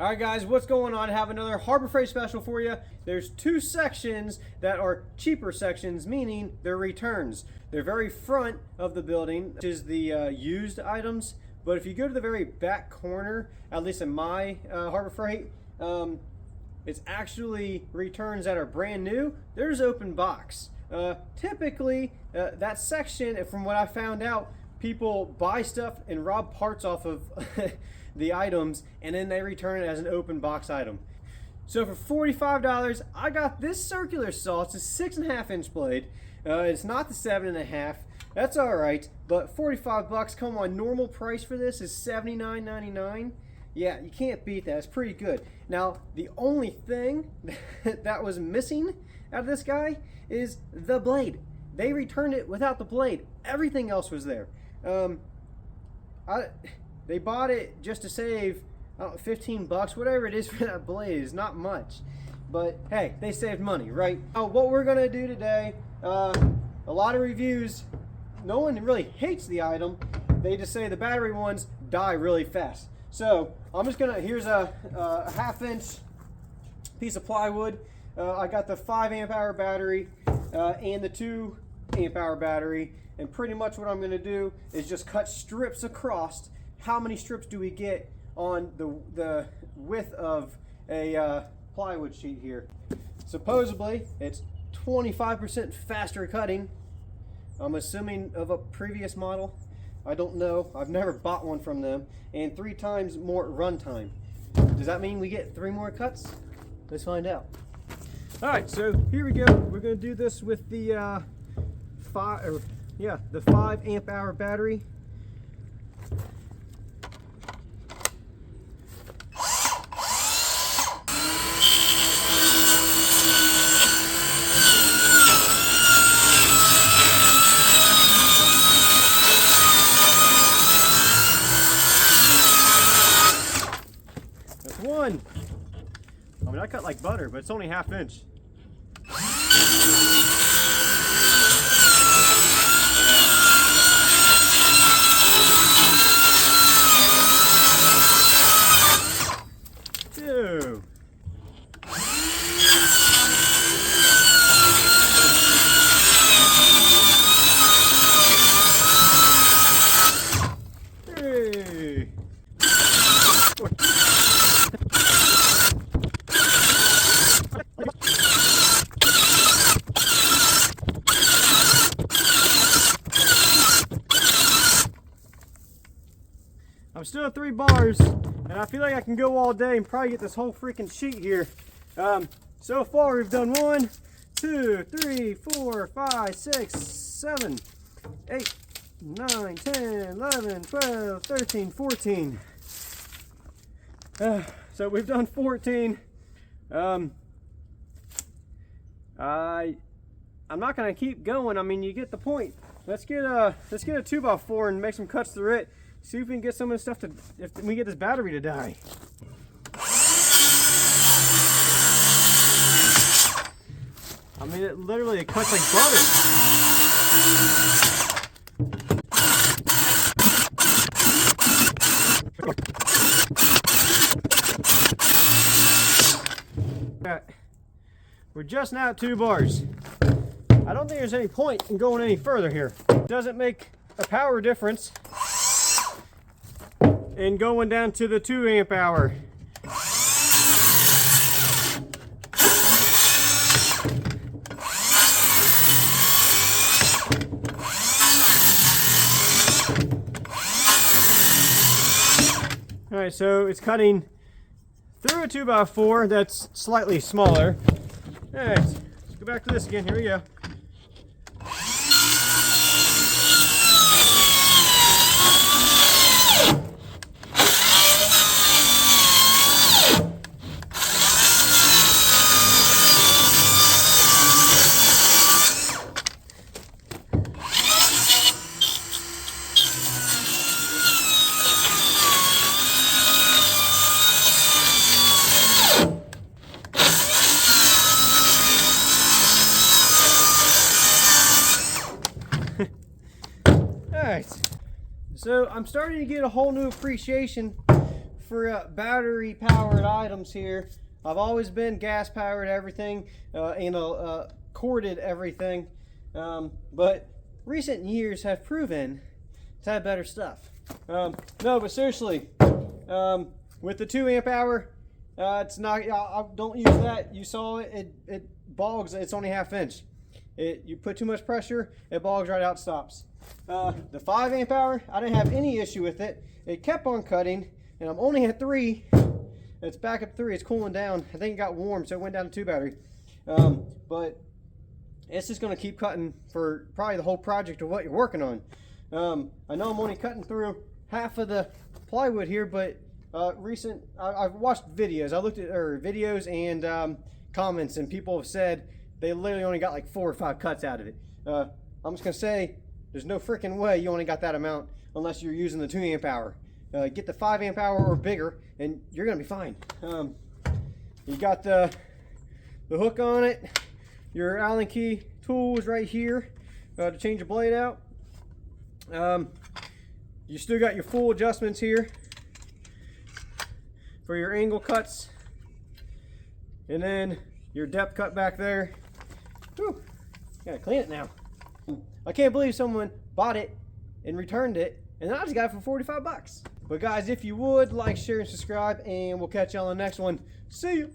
Alright guys, what's going on? I have another Harbor Freight special for you. There's two sections that are cheaper sections, meaning they're returns. They're very front of the building, which is the used items. But if you go to the very back corner, at least in my Harbor Freight, it's actually returns that are brand new. There's open box. Typically, that section, from what I found out, people buy stuff and rob parts off of the items, and then they return it as an open box item. So for $45, I got this circular saw. It's a 6.5 inch blade. It's not the 7.5. That's all right, but 45 bucks. Come on, normal price for this is $79.99. Yeah, you can't beat that. It's pretty good. Now, the only thing that was missing out of this guy is the blade. They returned it without the blade. Everything else was there. They bought it just to save 15 bucks, whatever it is for that blade. Is not much, but hey, they saved money, right? What we're gonna do today, a lot of reviews, no one really hates the item. They just say the battery ones die really fast. So I'm just gonna, here's a 1/2 inch piece of plywood. I got the 5 amp hour battery and the 2 amp hour battery, and pretty much what I'm gonna do is just cut strips across. How many strips do we get on the width of a plywood sheet here? Supposedly it's 25% faster cutting. I'm assuming of a previous model. I don't know. I've never bought one from them. And 3 times more run time. Does that mean we get 3 more cuts? Let's find out. All right, so here we go. We're going to do this with the 5 amp hour battery. One. I mean, I cut like butter, but it's only 1/2 inch. Two. Three. I'm still at 3 bars, and I feel like I can go all day and probably get this whole freaking sheet here. So far we've done 1, 2, 3, 4, 5, 6, 7, 8, 9, 10, 11, 12, 13, 14. So we've done 14. I'm not gonna keep going. I mean, you get the point. Let's get a 2x4 and make some cuts through it. See if we can get some of this stuff to, if we get this battery to die. I mean, it literally cuts like butter. We're just now at 2 bars. I don't think there's any point in going any further here. It doesn't make a power difference in going down to the 2 amp hour. All right, so it's cutting through a 2x4 that's slightly smaller. All right, let's go back to this again. Here we go. Alright, so I'm starting to get a whole new appreciation for battery powered items here. I've always been gas powered everything and corded everything, but recent years have proven to have better stuff. No, but seriously, with the 2 amp hour, it's not. I don't use that. You saw it. It bogs. It's only 1/2 inch. You put too much pressure, it bogs right out, stops. The 5 amp hour, I didn't have any issue with it. It kept on cutting, and I'm only at 3. It's back up 3. It's cooling down. I think it got warm, so it went down to 2 battery. But it's just going to keep cutting for probably the whole project of what you're working on. I know I'm only cutting through half of the plywood here, but I've watched videos. I looked at videos and comments, and people have said they literally only got like 4 or 5 cuts out of it. I'm just gonna say there's no freaking way you only got that amount unless you're using the 2 amp hour. Get the 5 amp hour or bigger, and you're gonna be fine. You got the hook on it. Your Allen key tool is right here to change the blade out. You still got your full adjustments here for your angle cuts, and then your depth cut back there. Whew, gotta clean it now. I can't believe someone bought it and returned it, and then I just got it for 45 bucks. But guys, if you would, like, share, and subscribe, and we'll catch you on the next one. See you.